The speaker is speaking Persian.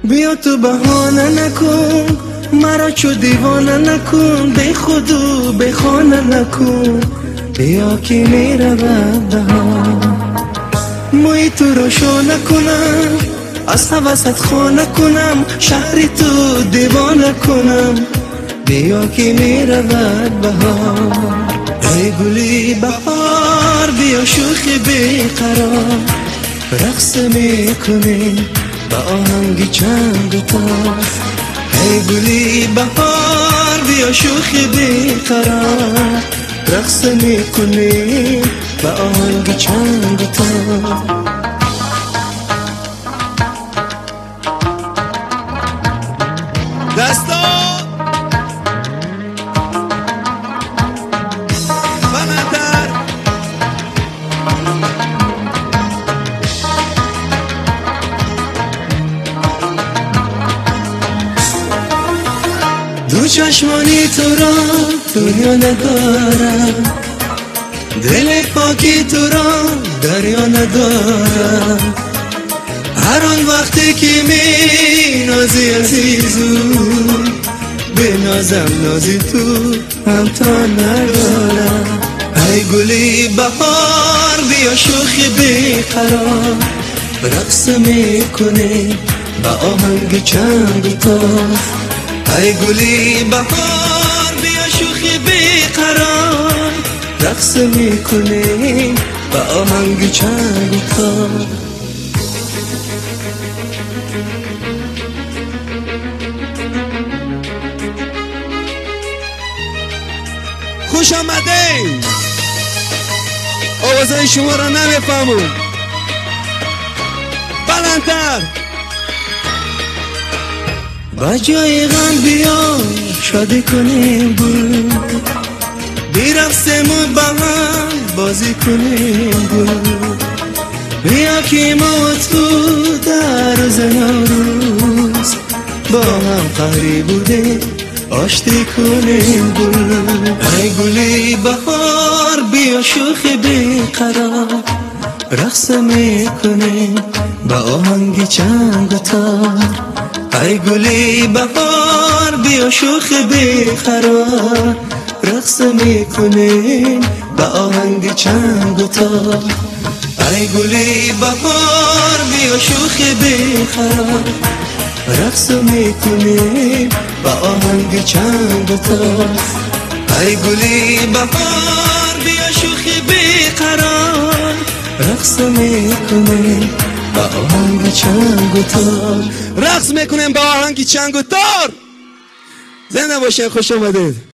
بیا تو بهانه نکن مرا چو دیوانه نکن، به خودو به خانه نکن، بیا که می رود بهار. موی تو روشانه کنم، از هوست خانه کنم، شهری تو دیوانه کنم، بیا که می رود بهار. ای گلی بهار بیا شوخی بیقرار، رقص می کنی با آهنگ چنگ و تار. ای گلی بهار بیا شوخی بیقرار، رقص می کنی با آهنگ چنگ و تار. دستا بلندتر. دو چشمانی تو را دنیا ندارم، دل پاکی تو را دریا ندارم. هر آن وقتی که می نازی عزیزو، به نازم نازی تو هم تا ندارم. ای گلی بهار بیا شوخی بیقرار، رقص می کنی با آهنگ چنگ و تار. ای گلی بهار بیا شوخی بیقرار، رقص می کنی با آهنگ چنگ و تار. خوش آمده. آوازهای شما را نمیفهمم. بلندتر. با جای غم بیا شادی کنیم بود، بیرقصیم و با هم بازی کنیم بود. بیا که ما تو در روز نوروز با هم قهری بودیم آشتی کنیم بود. ای گلی بهار بیا شوخی بیقرار، رقص می کنیم با آهنگ چنگ و تار. ای گلی بهار بیا شوخی بیقرار، رقص می کنیم با آهنگ چنگ و تار. ای گلی بهار بیا شوخی بیقرار، رقص می کنیم با آهنگ چنگ و تار. ای گلی بهار بیا شوخی بیقرار، رقص می کنیم با آهنگ چنگ و تار. رقص میکنیم با آهنگ چنگ و تار. زنده باشین. خوش آمدید.